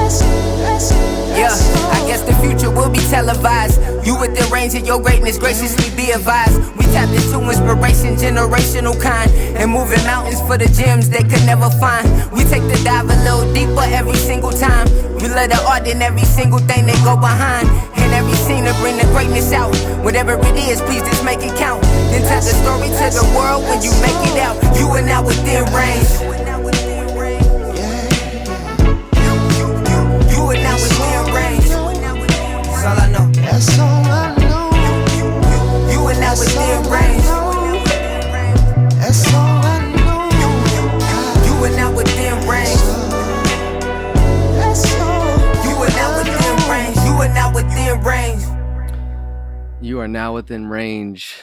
Yeah, I guess the future will be televised. You within range of your greatness, graciously be advised. We tapped into inspiration, generational kind, and moving mountains for the gems they could never find. We take the dive a little deeper every single time. We let the art in every single thing they go behind. And every scene to bring the greatness out. Whatever it is, please just make it count. Then tell the story to the world when you make it out. You are now within range. You are now within range. That's all I know. That's all I know. You are now within range. That's all I know. You are now within range. That's all. You are now within range. You are now within range. You are now within range,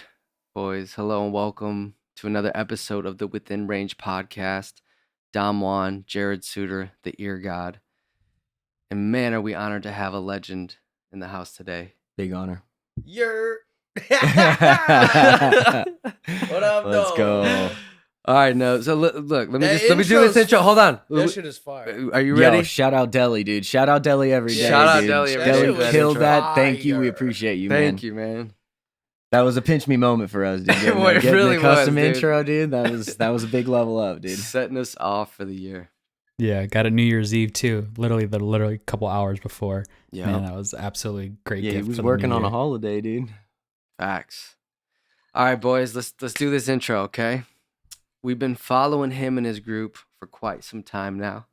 boys. Hello and welcome to another episode of the Within Range podcast. Dom Juan, Jared Suter, the Eargawd. And man, are we honored to have a legend in the house today. Big honor. What up, Let's dog? go. All right, no. So look, let me That do this intro's- intro. Hold on. That shit is fire. Are you ready? Yo, shout out Deli, dude. Shout out Deli every day. Shout out dude. Deli every day. Deli That shit killed was that. Thank you. We fire. appreciate you, man. Thank you, man. That was a pinch me moment for us, dude. Getting, Well, it getting really the custom was, dude. intro, dude. That was a big level up, dude. Setting us off for the year. Yeah, got a New Year's Eve too. Literally a couple hours before. Yeah. Man, that was absolutely great. Yeah, he gift was for the working new on a year. holiday, dude. Facts. All right, boys, let's do this intro, okay? We've been following him and his group for quite some time now.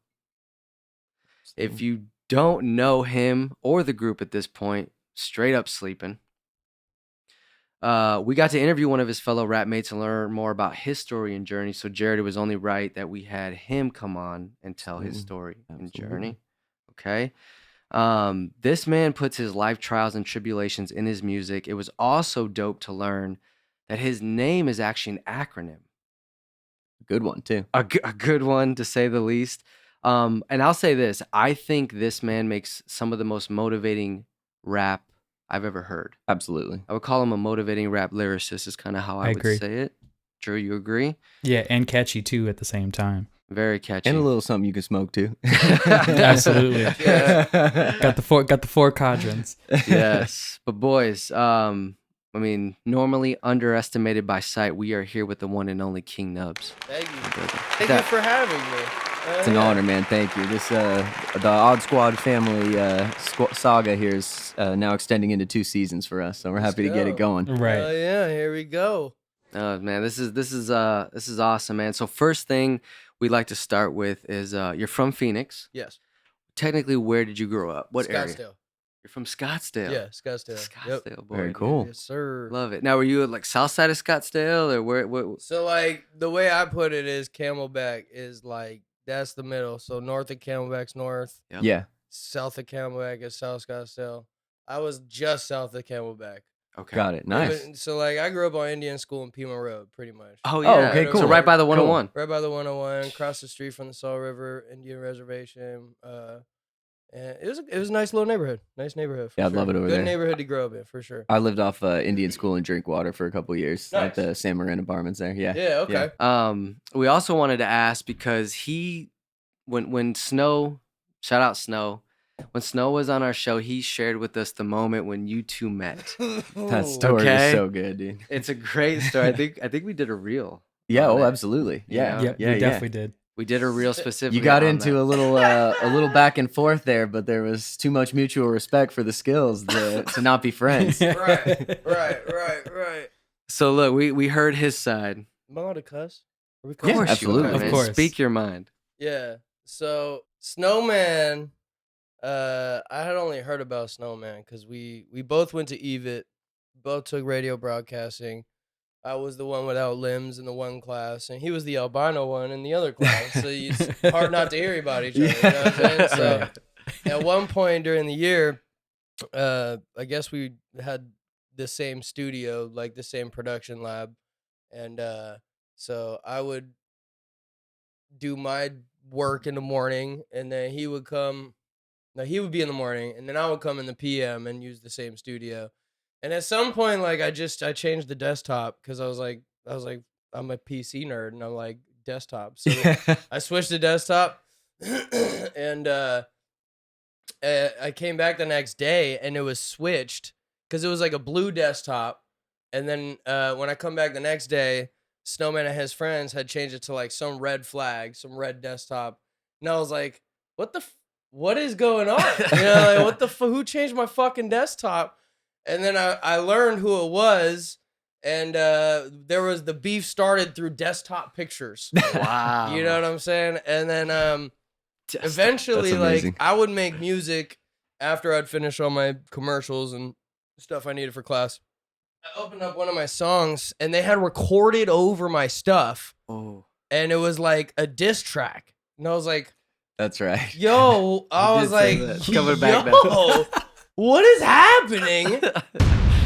If you don't know him or the group at this point, straight up sleeping. We got to interview one of his fellow rap mates and learn more about his story and journey. So Jared, it was only right that we had him come on and tell his story and Absolutely. journey. Okay. This man puts his life trials and tribulations in his music. It was also dope to learn that his name is actually an acronym. Good one, too. A good one, to say the least. And I'll say this. I think this man makes some of the most motivating rap I've ever heard. Absolutely. I would call him a motivating rap lyricist is kind of how I would agree. say it. Drew, you agree? Yeah, and catchy too at the same time. Very catchy. And a little something you can smoke, too. Absolutely. Yeah. Got the four quadrants. Yes. But boys, I mean, normally underestimated by sight, we are here with the one and only King Nubs. Thank you. Brother. Thank you for having me. It's an honor, man. Thank you. This the Odd Squad family saga here is now extending into 2 seasons for us, so we're happy to get it going. Right. Oh yeah, here we go. Oh man, this is awesome, man. So first thing we'd like to start with is you're from Phoenix. Yes. Technically, where did you grow up? What area? Scottsdale. You're from Scottsdale. Yeah, Scottsdale. Yep. Scottsdale, boy. Very cool. Yes, sir. Love it. Now, were you like south side of Scottsdale or where? What? So like the way I put it is Camelback is like that's the middle. So north of Camelback's north. Yep. Yeah. South of Camelback is South Scottsdale. I was just south of Camelback. Okay. Got it. Nice. So like I grew up on Indian School in Pima Road, pretty much. Oh Oh, yeah. okay, So cool. right by the 101. Right by the 101, across the street from the Salt River Indian Reservation. And it was a nice little neighborhood. Nice neighborhood. For Yeah, I'd sure. love it over Good there. neighborhood to grow up in, for sure. I lived off Indian School in Drinkwater for a couple years at Nice. the San Marin apartments there. Yeah. Yeah, okay. We also wanted to ask because when Snow, shout out Snow, when Snow was on our show, he shared with us the moment when you two met. That story Okay. is so good, dude. It's a great story. I think we did a reel. Yeah. on Oh, it. absolutely. Yeah. Yep, Yeah. we definitely did. We did a reel specifically. You got on into that. a little back and forth there, but there was too much mutual respect for the skills to not be friends. Right. So look, we heard his side. Am I allowed to cuss? Are we Of cussing? course, absolutely. You are, Of man. course. Speak your mind. Yeah. So Snowman, I had only heard about Snowman because we both went to EVIT, both took radio broadcasting. I was the one without limbs in the one class, and he was the albino one in the other class. So it's hard not to hear about each other. You know what I'm saying? So at one point during the year, I guess we had the same studio, like the same production lab, and so I would do my work in the morning, and then he would come. No, he would be in the morning, and then I would come in the PM and use the same studio. And at some point, like I changed the desktop because I was like I'm a PC nerd, and I'm like desktop. So I switched to desktop, and I came back the next day and it was switched because it was like a blue desktop. And then when I come back the next day, Snowman and his friends had changed it to like some red flag, some red desktop. And I was like, what is going on? Like, what the who changed my fucking desktop? And then I learned who it was. And there was the beef started through desktop pictures. Wow. You know what I'm saying? And then eventually, like, I would make music after I'd finish all my commercials and stuff I needed for class. I opened up one of my songs and they had recorded over my stuff. Oh. And it was like a diss track. And I was like, That's right. yo, I was like, Coming back yo, what is happening?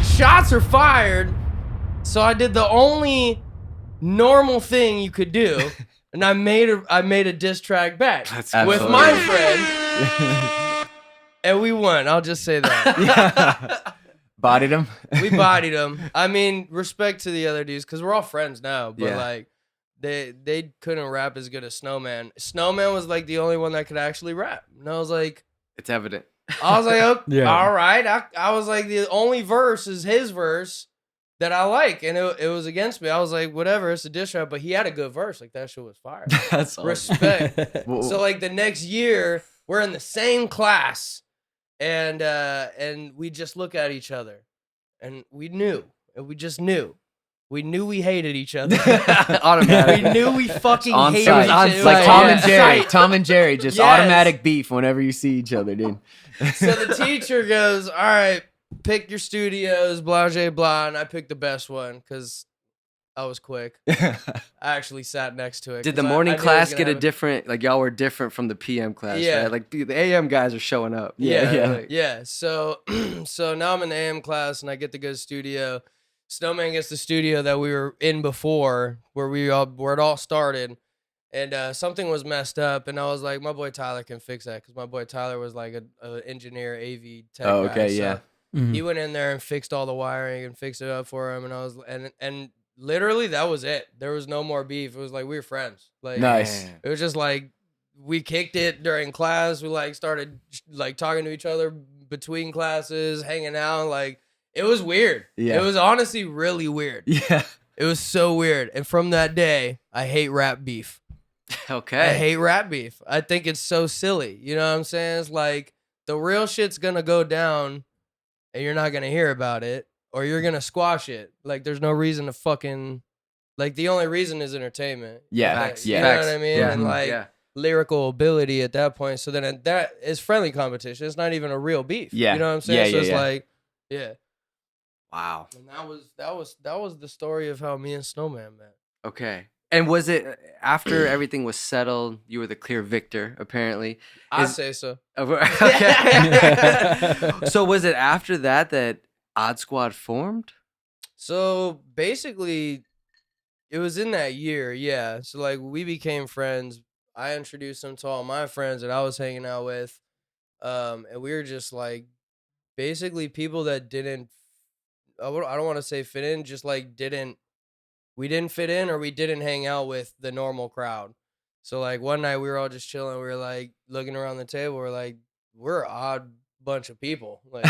Shots are fired. So I did the only normal thing you could do. And I made a diss track back with my friend. And we won. I'll just say that. Bodied him. We bodied him. I mean, respect to the other dudes because we're all friends now. But like, they couldn't rap as good as Snowman. Snowman was like the only one that could actually rap. And I was like, it's evident. I was like, oh, Yeah. all right. I was like, the only verse is his verse that I like, and it was against me. I was like, whatever, it's a diss track, but he had a good verse. Like, that shit was fire. That's awesome. Respect. Whoa. So like the next year, we're in the same class, and we just look at each other, and we just knew. We knew we hated each other. Automatic. We knew we fucking On hated sight. each other. Like Tom and Jerry. Sight. Tom and Jerry, just Yes. automatic beef whenever you see each other, dude. So the teacher goes, all right, pick your studios, blah, blah, blah. And I picked the best one because I was quick. I actually sat next to it. Did the 'cause morning I knew it was class gonna get a happen. different, like y'all were different from the PM class, Yeah. right? Like the AM guys are showing up. Yeah. So now I'm in the AM class and I get the good studio. Snowman gets the studio that we were in before, where it all started. And something was messed up, and I was like, my boy Tyler can fix that, because my boy Tyler was like a engineer, AV tech Oh, guy. okay, So yeah. he went in there and fixed all the wiring and fixed it up for him, and I was and literally that was it. There was no more beef. It was like we were friends. Like Nice. it was just like we kicked it during class. We like started like talking to each other between classes, hanging out. Like it was weird. Yeah. It was honestly really weird. Yeah. It was so weird. And from that day, I hate rap beef. Okay. I hate rap beef. I think it's so silly. You know what I'm saying? It's like the real shit's gonna go down and you're not gonna hear about it, or you're gonna squash it. Like there's no reason to fucking, like the only reason is entertainment. Yeah. Facts. You Yeah. know Facts. what I mean? Yeah. And like Yeah. lyrical ability at that point. So then that is friendly competition. It's not even a real beef. Yeah. You know what I'm saying? Yeah, So yeah, it's yeah. like, yeah. Wow. And that was the story of how me and Snowman met. Okay. And was it after everything was settled, you were the clear victor, apparently? I say so. Okay. So was it after that Odd Squad formed? So basically, it was in that year, yeah. So like we became friends. I introduced him to all my friends that I was hanging out with, and we were just like basically people that didn't. I don't want to say fit in, just like we didn't fit in, or we didn't hang out with the normal crowd. So like one night we were all just chilling. We were like looking around the table. We're like, we're an odd bunch of people. Like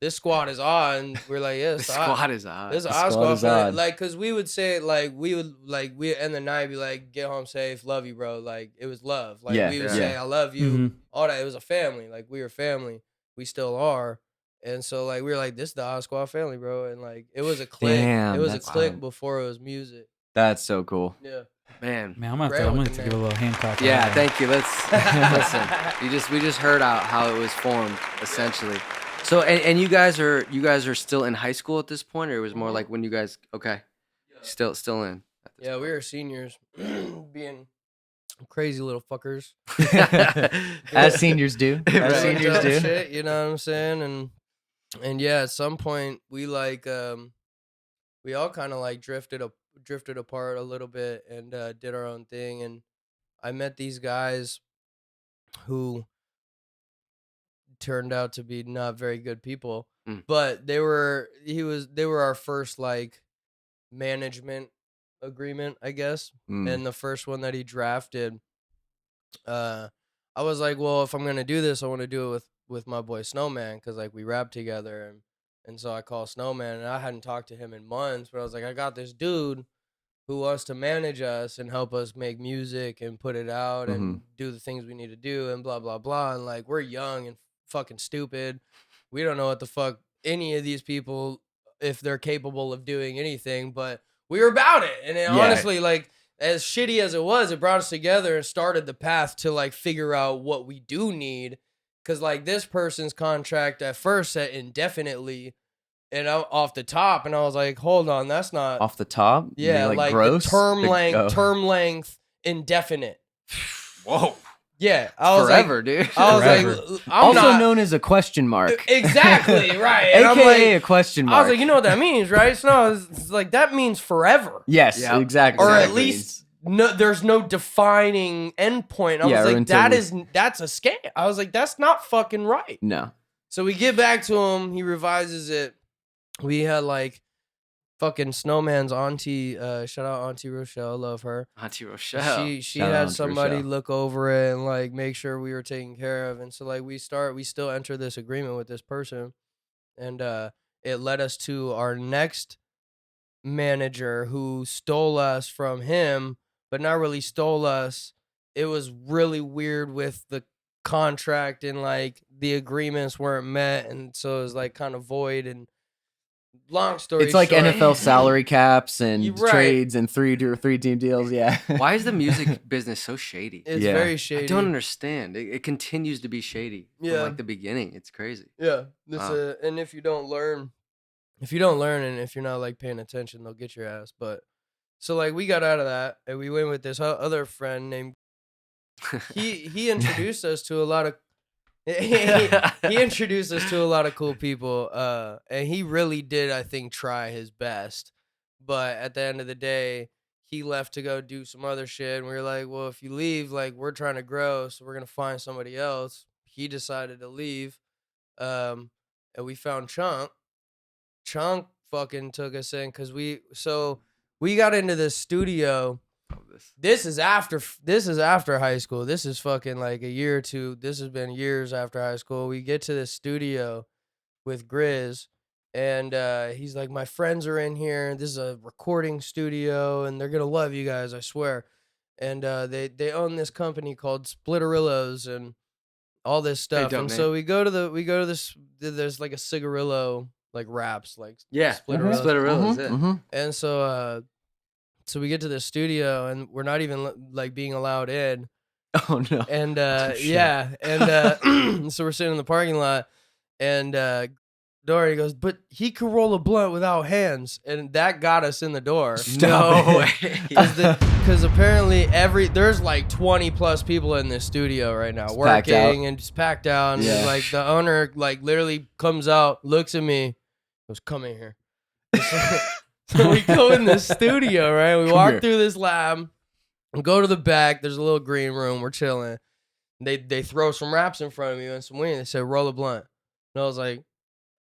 this squad is odd. And we're like, yeah, The it's odd. squad is odd. This The odd squad squad, is odd. like, cause we would say like we end the night be like, get home safe, love you, bro. Like it was love. Like Yeah, we would yeah. say, I love you, Mhm. all that. It was a family. Like we were family. We still are. And so like we were like, this is the Odd Squad family, bro. And like it was a click. Damn, it was a that's click wild. before it was music. That's so cool. Yeah. Man. Man, I'm gonna Rail have with to the give a little hand clap. for Yeah, that. thank you. Let's listen. We just heard out how it was formed, essentially. So and you guys are still in high school at this point, or it was more like when you guys still in. At this Yeah, we were seniors, being crazy little fuckers. As seniors do. As Right. seniors Dumb do. shit, you know what I'm saying? And yeah, at some point we like we all kind of like drifted apart a little bit and did our own thing. And I met these guys who turned out to be not very good people, Mm. but they were our first like management agreement, I guess. Mm. And the first one that he drafted, I was like, well, if I'm gonna do this, I want to do it with my boy Snowman because like we rap together, and so I call Snowman, and I hadn't talked to him in months, but I was like, I got this dude who wants to manage us and help us make music and put it out and do the things we need to do and blah blah blah. And like we're young and fucking stupid, we don't know what the fuck any of these people, if they're capable of doing anything, but we were about it. And honestly, like as shitty as it was, it brought us together and started the path to like figure out what we do need. Cause like this person's contract at first said indefinitely and off the top, and I was like, hold on, that's not Off the top? yeah, like gross? the term length indefinite. Whoa. Yeah, I was Forever, dude. I was Forever. like, I'm Also not, known as a question mark. exactly right. And I'm AKA like, a question mark. I was like, you know what that means, right? So no, it's like that means forever, yes, Yeah. exactly. or at Exactly. least no. There's no defining endpoint. I Yeah, was or like, until that's a scam. I was like, that's not fucking right. No. So we get back to him. He revises it. We had like fucking Snowman's auntie. Shout out Auntie Rochelle. Love her. Auntie Rochelle. She Shout out had Auntie somebody Rochelle. look over it and like make sure we were taken care of. And so like we still enter this agreement with this person, and it led us to our next manager who stole us from him, but not really stole us. It was really weird with the contract and like the agreements weren't met, and so it was like kind of void. And long story It's like short, NFL salary caps and You're right. trades and three team deals. Yeah. Why is the music business so shady? it's Yeah. very I shady. don't understand. It continues to be shady Yeah. from like the beginning. It's crazy. Yeah, this Wow. and if you don't learn, and if you're not like paying attention, they'll get your ass. But so like we got out of that, and we went with this other friend named. He introduced us to a lot of. He introduced us to a lot of cool people, and he really did, I think, try his best. But at the end of the day, he left to go do some other shit, and we were like, well, if you leave, like we're trying to grow, so we're gonna find somebody else. He decided to leave, and we found Chunk. Chunk fucking took us in because we got into this studio. Love this. This is after high school. This is fucking like a year or two. This has been years after high school. We get to this studio with Grizz, and he's like, my friends are in here. This is a recording studio, and they're gonna love you guys, I swear. And they own this company called Splitterillos and all this stuff. dope And name. so we go to this. There's like a cigarillo like wraps like Yeah. Splitterillos. Splitterillos, yeah. Mhm. And so we get to the studio, and we're not even like being allowed in. Oh no. And shit. yeah, and so we're sitting in the parking lot, and Dory goes, but he could roll a blunt without hands, and that got us in the door. Stop No it. way. Because apparently there's like 20 plus people in this studio right now packed out. working and just packed out. And Yeah. like the owner like literally comes out, looks at me, goes, come in here. So we go in the studio, right? We Come walk here. through this lab and go to the back. There's a little green room. We're chilling. They throw some wraps in front of me and some weed. They said, roll a blunt. And I was like,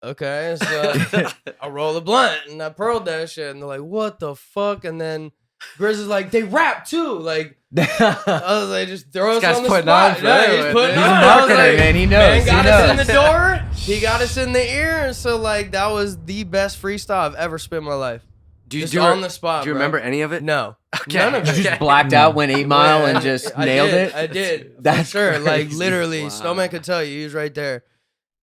okay. So I roll a blunt and I pearled that shit. And they're like, what the fuck? And then Grizz is like, they rap too. Like, I was like, just throw us guy's on the putting spot. on for Yeah, everyone, he's putting dude. on. He's a I was marketer, like, man. He knows. Man got he us knows. in the door. He got us in the ear. And so, like, that was the best freestyle I've ever spit in my life. Do you Just do on the spot, Do you bro. remember any of it? No. Okay. None of You it. just blacked out, went 8 Mile, and just I nailed did, it. I did. That's for sure. Like, crazy. literally, Wow. Snowman could tell you. He was right there.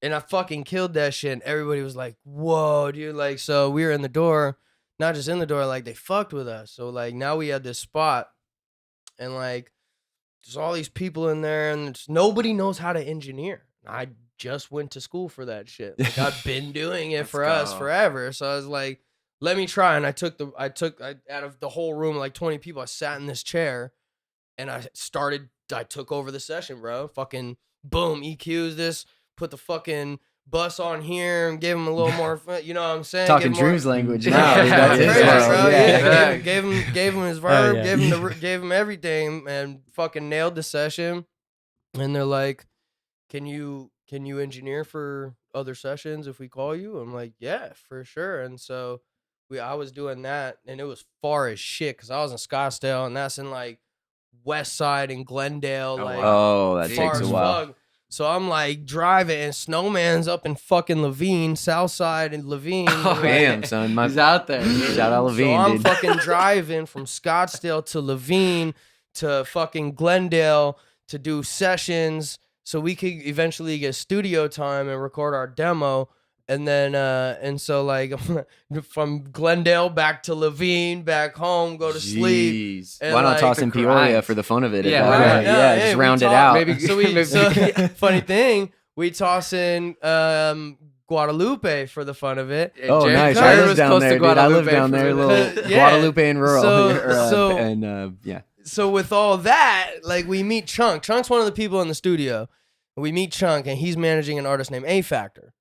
And I fucking killed that shit. And everybody was like, whoa, dude. Like, so we were in the door. Not just in the door, like, they fucked with us. So, like, now we had this spot. And, like, there's all these people in there. And nobody knows how to engineer. I just went to school for that shit. Like, I've been doing it Let's for us go. forever. So I was like, let me try. And I out of the whole room, like 20 people, I sat in this chair and I took over the session, bro. Fucking boom, EQs this, put the fucking bus on here and gave him a little more, you know what I'm saying? Talking Give him more- Drew's language Yeah, now. that's That's his crazy, world. bro. Yeah. Yeah, gave him his verb, yeah. gave him everything, and fucking nailed the session. And they're like, "Can you engineer for other sessions if we call you?" I'm like, "Yeah, for sure." And so I was doing that, and it was far as shit because I was in Scottsdale, and that's in like West Side and Glendale, Oh, like wow. Oh, that Jeez. far takes a as while. fuck. So I'm like driving, and Snowman's up in fucking Levine, South Side in Levine. Oh, Damn, son. He's out there. Shout out Levine, So I'm dude. fucking driving from Scottsdale to Levine to fucking Glendale to do sessions so we could eventually get studio time and record our demo. And then, and so like from Glendale back to Levine, back home, go to sleep. Jeez. And Why not like toss the in Peoria grind. for the fun of it? Yeah, at that right. point? Yeah, Yeah, hey, just we round it talk- out. maybe- So funny thing, we toss in Guadalupe for the fun of it. Oh, Jared- nice. Jared I live was down close there, to dude. I live Guadalupe down for there, a little minute. Yeah. Guadalupe and rural. So- yeah. So with all that, like we meet Chunk. Chunk's one of the people in the studio. We meet Chunk, and he's managing an artist named A Factor.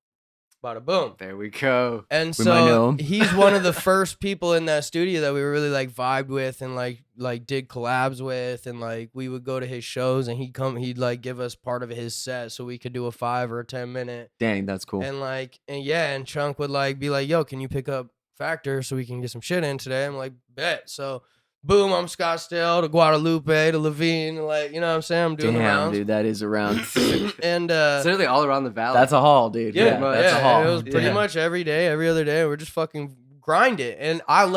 Bada boom. There we go. And We might know so him. he's one of the first people in that studio that we were really like vibed with and like did collabs with, and like we would go to his shows and he'd like give us part of his set so we could do a 5 or a 10 minute. Dang, that's cool. And like and Chunk would like be like, yo, can you pick up Factor so we can get some shit in today? I'm like, bet. So boom, I'm Scottsdale to Guadalupe to Levine, like, you know what I'm saying? I'm doing the Damn, rounds. dude, that is around. And It's literally all around the valley. That's a haul, dude. yeah, That's a and haul. it was pretty Yeah. much every day, every other day. We're just fucking grind it, and I'm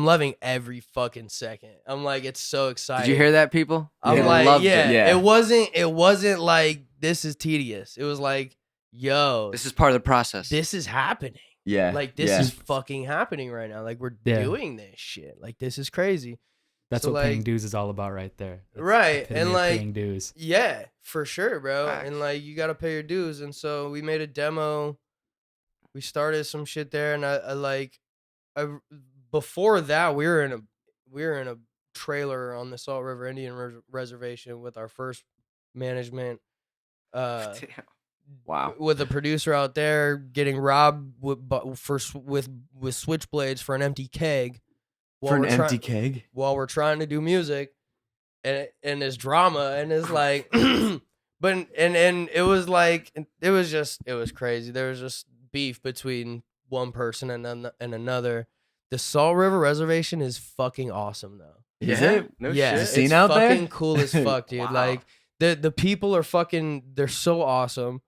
loving every fucking second. I'm like, it's so exciting. Did you hear that, people? I'm They like, loved yeah, it. Yeah. It wasn't like this is tedious. It was like, yo, This is part of the process. this is happening. Yeah. Like this yeah. is fucking happening right now. Like we're Yeah. doing this shit. Like this is crazy. That's So, what paying like- dues is all about, right there. That's Right, the epitome and of like paying dues. yeah, for sure, bro. Facts. And like you got to pay your dues. And so we made a demo. We started some shit there, and I before that we were in a trailer on the Salt River Indian Reservation with our first management. Damn. Wow. With a producer out there getting robbed with switchblades for an empty keg. For an we're empty try- keg? while we're trying to do music, and there's drama, and it's like, but it was like it was crazy. There was just beef between one person and another. The Salt River Reservation is fucking awesome though. Is Yeah? it? No Yeah, shit. Is the scene it's out there? fucking cool as fuck, dude. Wow. Like the people are fucking. They're so awesome.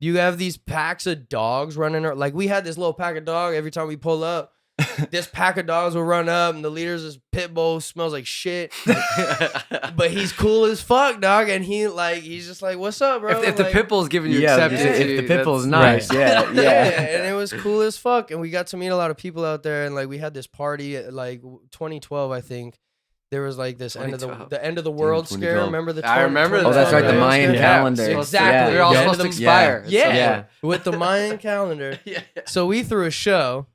You have these packs of dogs running. Like we had this little pack of dog every time we pull up. This pack of dogs will run up, and the leader's this pit bull smells like shit. But he's cool as fuck, dog. And he's just like, "What's up, bro?" if the Like, pit bull's giving you Yeah, acceptance, if the pit bull's that's- nice, yeah, yeah, yeah. and it was cool as fuck. And we got to meet a lot of people out there, and like we had this party at like 2012, I think. There was like this end of 2012. the world scare. 2012. Remember the? I remember 2012 Oh, that's right, the world Mayan scare? calendar. Exactly. They're all Yeah. supposed to Yeah. expire. Yeah. Yeah. With the Mayan calendar. Yeah. So we threw a show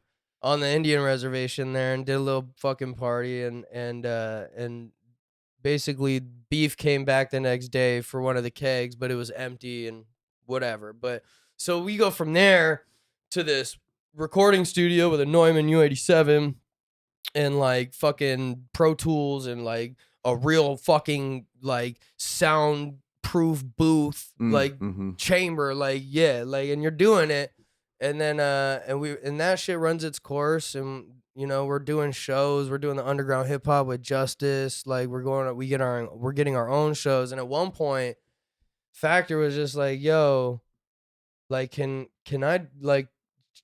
on the Indian reservation there and did a little fucking party, and basically beef came back the next day for one of the kegs, but it was empty and whatever. But so we go from there to this recording studio with a Neumann U87 and like fucking Pro Tools and like a real fucking like soundproof booth, like Mhm. chamber, like yeah, like, and you're doing it, and then and that shit runs its course, and you know we're doing shows, we're doing the underground hip hop with Justice, like we're getting our own shows, and at one point, Factor was just like, yo, like can I like.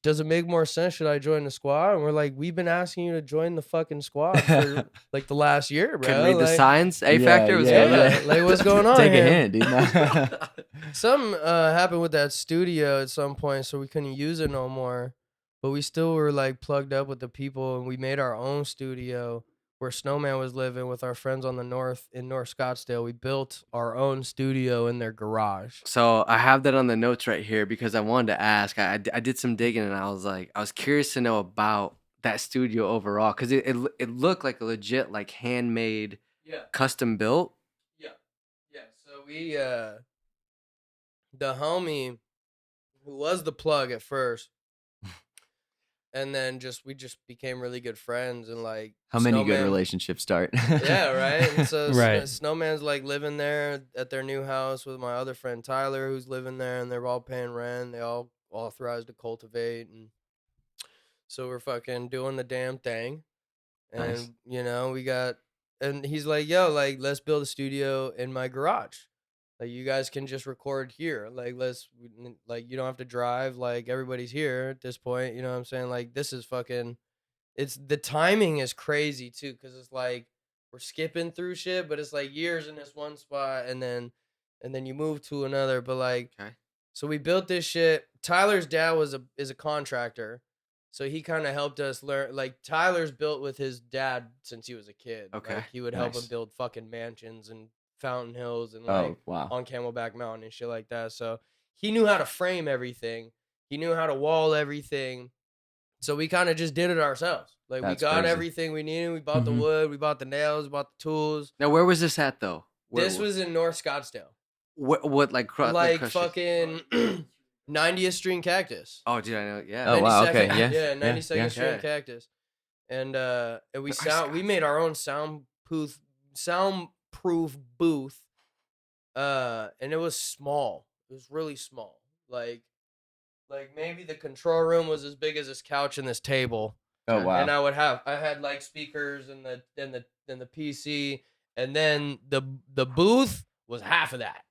Does it make more sense? Should I join the squad? And we're like, we've been asking you to join the fucking squad for like the last year, bro. Can read the Like, signs. A Yeah, Factor was yeah, good. yeah. Like, what's going on Take here? a hint, dude. Something happened with that studio at some point, so we couldn't use it no more. But we still were like plugged up with the people, and we made our own studio where Snowman was living with our friends on the north in North Scottsdale. We built our own studio in their garage. So I have that on the notes right here because I wanted to ask. I did some digging and I was curious to know about that studio overall because it looked like a legit like handmade, Yeah. custom built. Yeah. So we the homie who was the plug at first, and then we just became really good friends, and like How many good Snowman- relationships start? Yeah, right. And so Right. Snowman's like living there at their new house with my other friend Tyler, who's living there, and they're all paying rent. They all authorized to cultivate, and so we're fucking doing the damn thing. And Nice. you know, and he's like, yo, like let's build a studio in my garage. Like, you guys can just record here. Like, you don't have to drive. Like, everybody's here at this point. You know what I'm saying? Like, this is fucking, the timing is crazy too. Cause it's like, we're skipping through shit, but it's like years in this one spot. And then you move to another. But like, Okay. so we built this shit. Tyler's dad is a contractor. So he kind of helped us learn. Like, Tyler's built with his dad since he was a kid. Okay. Like, he would help him Nice. build fucking mansions and Fountain Hills and Oh, wow. on Camelback Mountain and shit like that. So he knew how to frame everything. He knew how to wall everything. So we kind of just did it ourselves. Like, That's we got crazy. everything we needed. We bought the Mhm. wood. We bought the nails. We bought the tools. Now, where was this at though? This was in North Scottsdale. what like Like crushed it? fucking 90th Street and Cactus. Oh, dude, I know. Yeah. Oh, wow, okay, 92nd yeah, Yeah, yeah, 92nd yeah. Street and Okay. Cactus. And Nice. we made our own soundproof booth. And it was small. It was really small. Like maybe the control room was as big as this couch and this table. Oh, wow. And I had like speakers and the PC, and then the booth was half of that.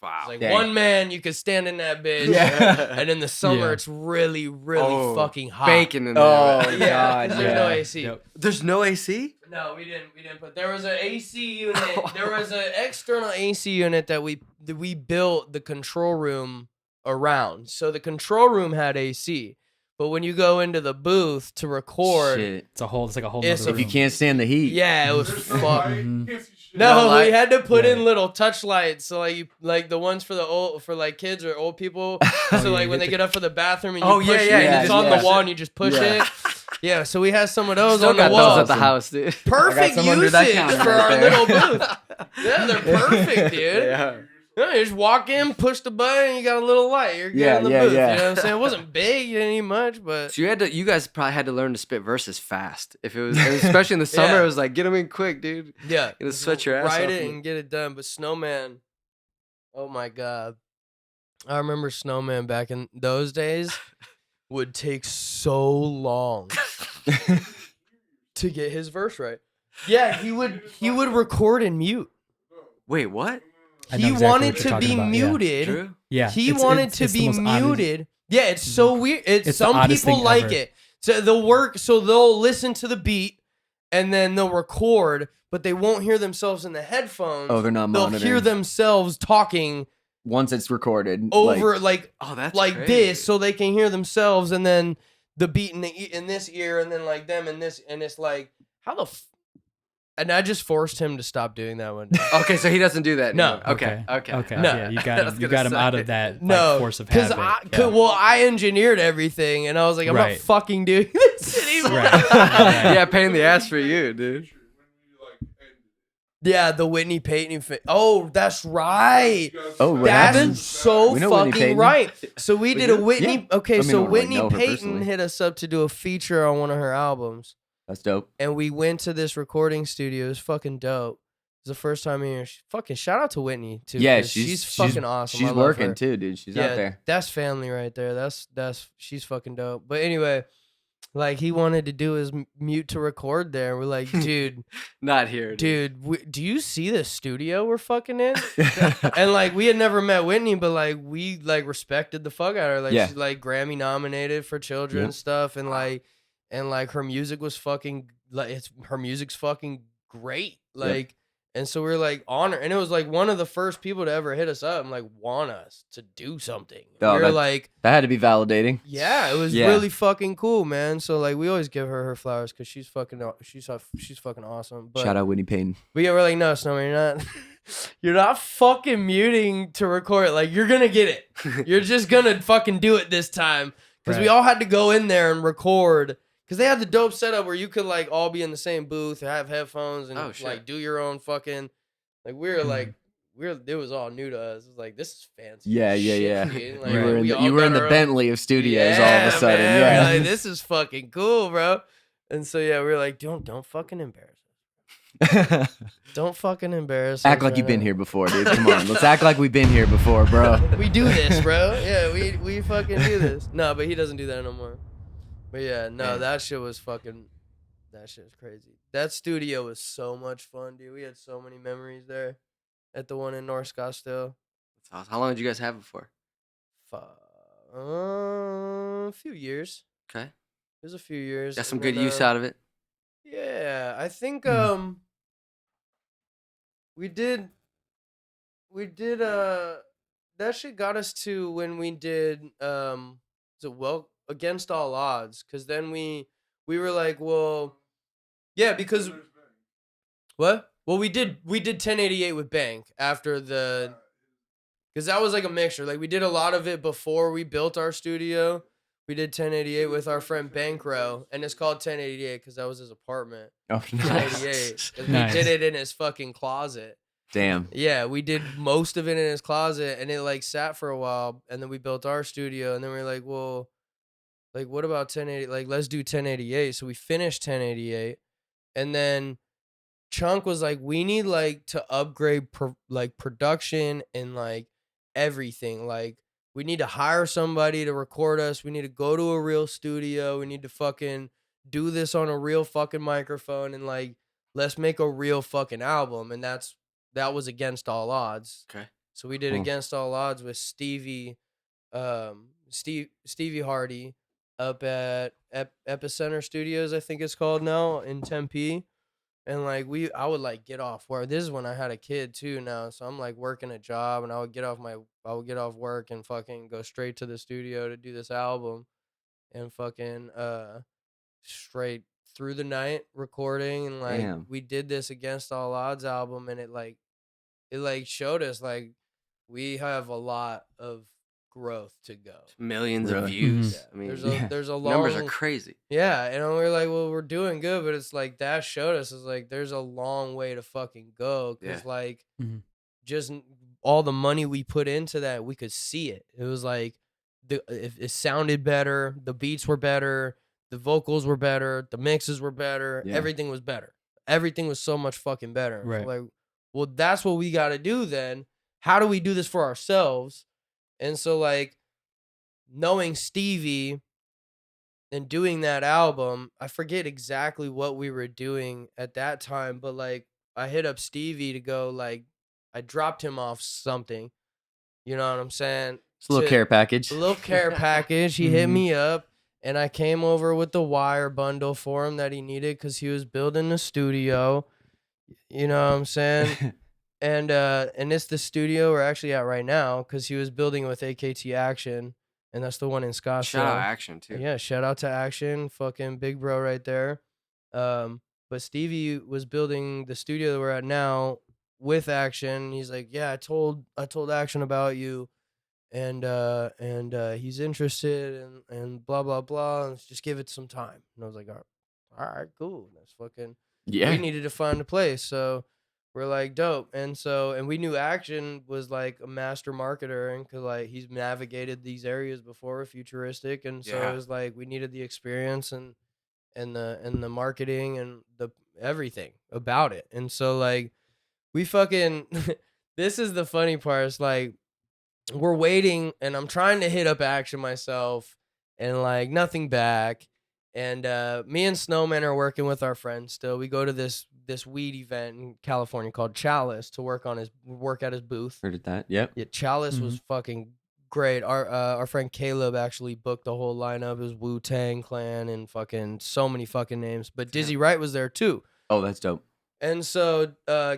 Wow. It's like Dang. one man you could stand in that bitch. Yeah. And in the summer Yeah. it's really Oh, fucking hot. Bacon in there. Oh, right? Yeah, God, 'cause there's no yeah. AC. Yep. There's no AC. No, we didn't put. There was an AC unit. There was an external AC unit that we built the control room around. So the control room had AC, but when you go into the booth to record, Shit. It's like a whole It's nother If you room. can't stand the heat. yeah, it was fuck. Mhm. No, No light? we had to put in Yeah. little touch lights, so like the ones for like kids or old people. So like when they get up for the bathroom and you Oh, push yeah, it, yeah, and you it's just on push the wall it. and you just push Yeah. it. Yeah, so we had some of those Still on the got wall. those at the house, dude. Perfect some under that usage counter for right our there. little booth. Yeah, they're perfect, dude. Yeah. Yeah, you just walk in, push the button, and you got a little light. You're good Yeah, in the yeah, booth. yeah. You know what I'm saying? It wasn't big, you didn't need much, but So you guys probably had to learn to spit verses fast. If it was, and especially in the summer, Yeah. it was like get them in quick, dude. yeah, Gonna sweat your ass write off. it and get it done. But Snowman, oh my god, I remember Snowman back in those days would take so long to get his verse right. Yeah, he would record in mute. Wait, what? I know He exactly wanted what you're to talking be about, yeah. muted. Drew? Yeah, He it's- wanted it's- to it's the be most oddest- muted. Yeah, it's so weird. It's It's the some oddest people thing like ever. it. So they'll listen to the beat and then they'll record, but they won't hear themselves in the headphones. Oh, they're not They'll monitoring. hear themselves talking Once it's recorded. over like Oh, that's this, crazy. so they can hear themselves, and then the beat in this ear, and then like them in this, and it's like how the. And I just forced him to stop doing that one day. Okay, so he doesn't do that. No. anymore. Okay. Okay. No. Yeah, you I got was him. You gonna got him say. out of that like, No, force of because habit. I engineered everything, and I was like, I'm not Right. fucking doing this anymore. Right. Yeah, pain in the ass for you, dude. Yeah, the Whitney Payton. Oh, that's right. Oh, what That's happened? so We know Whitney fucking Payton. right. So we did a do? Whitney. Yeah. Okay, I mean, so I don't really Whitney know her Payton personally. hit us up to do a feature on one of her albums, That's dope. and we went to this recording studio. It was fucking dope. It was the first time here. Fucking shout out to Whitney too. Yeah, 'cause she's fucking awesome. I She's love working her. too, dude. She's yeah, out there. That's family right there. That's she's fucking dope. But anyway, like he wanted to do his mute to record there. We're like, dude. Not here, dude. Dude, do you see the studio we're fucking in? And like we had never met Whitney, but like we like respected the fuck out of her. Like Yeah. she's like Grammy nominated for children Yep. stuff, and like her music was fucking her music's fucking great. Like and so we were like honored, and it was like one of the first people to ever hit us up and like want us to do something. Oh, we were that- like, That had to be validating. yeah, it was Yeah. really fucking cool, man. So like we always give her flowers because she's fucking awesome. But Shout out Whitney Payton. but yeah, we're like, no, Snowman, you're not. You're not fucking muting to record it. Like, you're gonna get it. You're just gonna fucking do it this time. Because we Right. all had to go in there and record. Because they had the dope setup where you could, like, all be in the same booth, have headphones, and, Oh, shit. like, do your own fucking. Like, we were like, it was all new to us. It was like, this is fancy. Yeah, as yeah, shit, yeah. dude. Like, You were in we the, all you were got in the our own- Bentley of studios all of a sudden. man. Yeah. We're like, this is fucking cool, bro. And so, yeah, we were like, don't fucking embarrass us. Don't fucking embarrass Act us like right you've been now. here before, dude. Come on. Let's act like we've been here before, bro. We do this, bro. Yeah, we fucking do this. No, but he doesn't do that no more. But yeah, no, that shit was fucking. That shit was crazy. That studio was so much fun, dude. We had so many memories there, at the one in North Scottsdale. So how long did you guys have it for? A few years. Okay. It was a few years. Got some and good then, use out of it. Yeah, I think we did that shit got us to when we did is it well against all odds, because then we were like, well, yeah, because what? Well, we did 1088 with Bank after the, because that was like a mixture. Like we did a lot of it before we built our studio. We did 1088 with our friend Bankrow, and it's called 1088 because that was his apartment. Oh, 1088. 'Cause Nice. We did it in his fucking closet. Damn. Yeah, we did most of it in his closet, and it like sat for a while, and then we built our studio, and then we were like, well, like what about 1080? Like let's do 1088. So we finished 1088, and then Chunk was like, we need like to upgrade like production and like everything. Like we need to hire somebody to record us. We need to go to a real studio. We need to fucking do this on a real fucking microphone, and like let's make a real fucking album. And that was Against All Odds. Okay. So we did Cool. Against All Odds with Stevie Hardy up at Epicenter Studios, I think it's called now, in Tempe. And like I would like get off work. This is when I had a kid too now, so I'm like working a job, and I would get off work and fucking go straight to the studio to do this album, and fucking straight through the night recording, and like Damn. we did this Against All Odds album, and it showed us like we have a lot of growth to go. Millions of Really? views. Yeah, I mean, there's a long numbers are crazy. Yeah, and we're like, well, we're doing good, but it's like that showed us is like there's a long way to fucking go, because Yeah. like Mhm. just all the money we put into that, we could see it. It was like it sounded better, the beats were better, the vocals were better, the mixes were better, Yeah. everything was better. Everything was so much fucking better. Right. So like, well, that's what we got to do then. How do we do this for ourselves? And so like knowing Stevie and doing that album, I forget exactly what we were doing at that time, but like I hit up Stevie to go, like I dropped him off something. You know what I'm saying? It's a little care package. A little care package. He hit Mhm. me up, and I came over with the wire bundle for him that he needed because he was building a studio. You know what I'm saying? And it's the studio we're actually at right now, because he was building with AKT Action, and that's the one in Scottsdale. Shout out Action too. Yeah, shout out to Action, fucking big bro right there. But Stevie was building the studio that we're at now with Action. He's like, yeah, I told Action about you, and he's interested, and blah blah blah, and just give it some time. And I was like, all right, cool. That's fucking. Yeah. We needed to find a place, so we're like, dope. And we knew Action was like a master marketer, and cause like he's navigated these areas before, futuristic, and so Yeah. it was like we needed the experience and the marketing and the everything about it. And so like we fucking this is the funny part. It's like we're waiting, and I'm trying to hit up Action myself, and like nothing back. And me and Snowman are working with our friends still. We go to this weed event in California called Chalice to work at his booth. Heard of that. Yep. Yeah, Chalice was fucking great. Our friend Caleb actually booked the whole lineup. It was Wu-Tang Clan and fucking so many fucking names. But Dizzy Wright was there too. Oh, that's dope. And so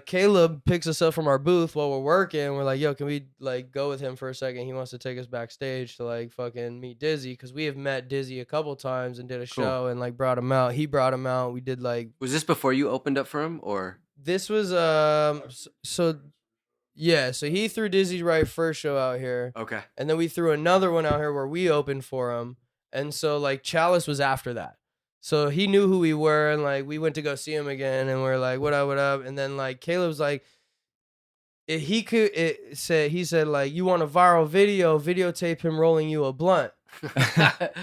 Caleb picks us up from our booth while we're working. We're like, yo, can we like go with him for a second? He wants to take us backstage to like fucking meet Dizzy, because we have met Dizzy a couple times and did a Cool. show and like brought him out. He brought him out. We did like, Was this before you opened up for him, or? this was so he threw Dizzy Wright first show out here, Okay. and then we threw another one out here where we opened for him. And so like Chalice was after that. So he knew who we were, and like we went to go see him again, and we're like, what up? And then like Caleb's like, he said like, you want a viral videotape him rolling you a blunt.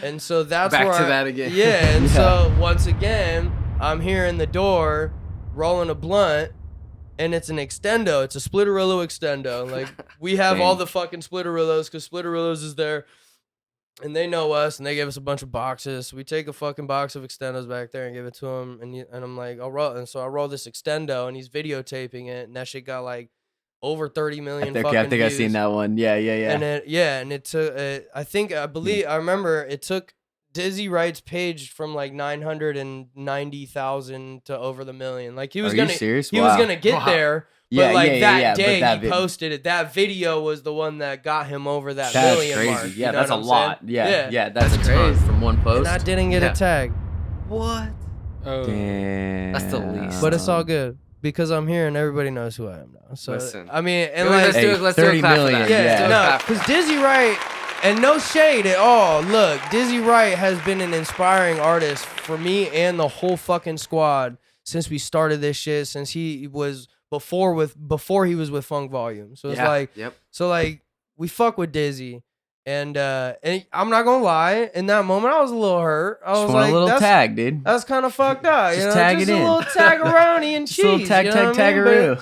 And so that's Back where to that again. Yeah, and Yeah. so once again, I'm here in the door rolling a blunt, and it's an extendo. It's a Splitterillo extendo. Like we have all Dang. the fucking Splitterillos, because Splitterillos is there. And they know us, and they gave us a bunch of boxes. So we take a fucking box of extendos back there and give it to him. And I'm like, I'll roll. And so I roll this extendo, and he's videotaping it. And that shit got like over 30 million Okay, fucking I think I've views. seen that one. Yeah. And it took, I remember it took Dizzy Wright's page from like 990,000 to over the million. Like he was Are gonna, you serious? he was Wow. gonna get there, but Yeah, like yeah, that yeah, but day that he posted it. That video was the one that got him over that That's million crazy. mark. Yeah, you know that's a what I'm lot. saying? Yeah, that's a ton crazy. from one post. And I didn't get Yeah. a tag, What? Oh. Damn. That's the least. but it's all good because I'm here and everybody knows who I am now. So Listen. I mean, and Let's like, do it. Let's do a 30 clap for million, that. yeah. Let's do a no, clap for because that. Dizzy Wright, and no shade at all. Look, Dizzy Wright has been an inspiring artist for me and the whole fucking squad since we started this shit. Since he was before he was with Funk Volume. So it's Yeah. like, Yep. so like we fuck with Dizzy, and I'm not gonna lie. In that moment, I was a little hurt. I Just was want like, a little that's tag, dude. that's kind of fucked up. Just You know? tag Just it a in. little taggeroni and cheese. Just a little tag, you know tag, what I mean?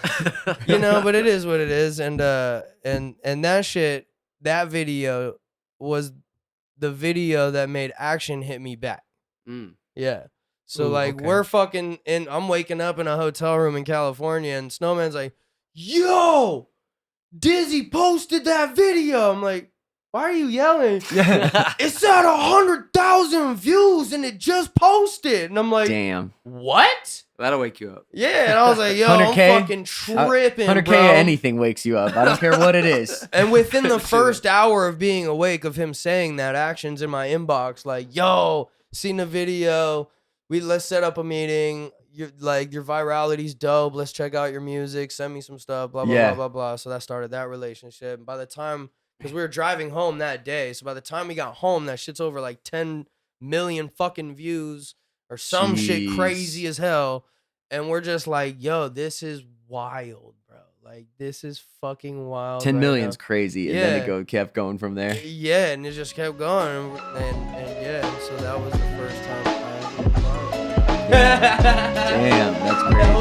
But- tagaroo. you know, but it is what it is, and that shit, that video was the video that made Action hit me back. Mm. Yeah. So Ooh, like okay. we're fucking in. I'm waking up in a hotel room in California, and Snowman's like, "Yo, Dizzy posted that video." I'm like, "Why are you yelling?" It's at 100,000 views, and it just posted. And I'm like, Damn. "What?" That'll wake you up. Yeah, and I was like, "Yo, 100K? I'm fucking tripping, 100K bro." anything wakes you up. I don't care what it is. And within the first hour of being awake of him saying that, Action's in my inbox like, "Yo, seen the video. Let's set up a meeting. Your virality's dope. Let's check out your music. Send me some stuff. Blah blah Yeah. blah blah blah." So that started that relationship. And by the time, because we were driving home that day, so by the time we got home, that shit's over like 10 million fucking views or some shit Jeez. crazy as hell. And we're just like, "Yo, this is wild, bro. Like this is fucking wild." 10 right million's now." crazy. And then Yeah. it kept going from there. Yeah, and it just kept going, and yeah, so that was the first time I ever Damn, that's crazy.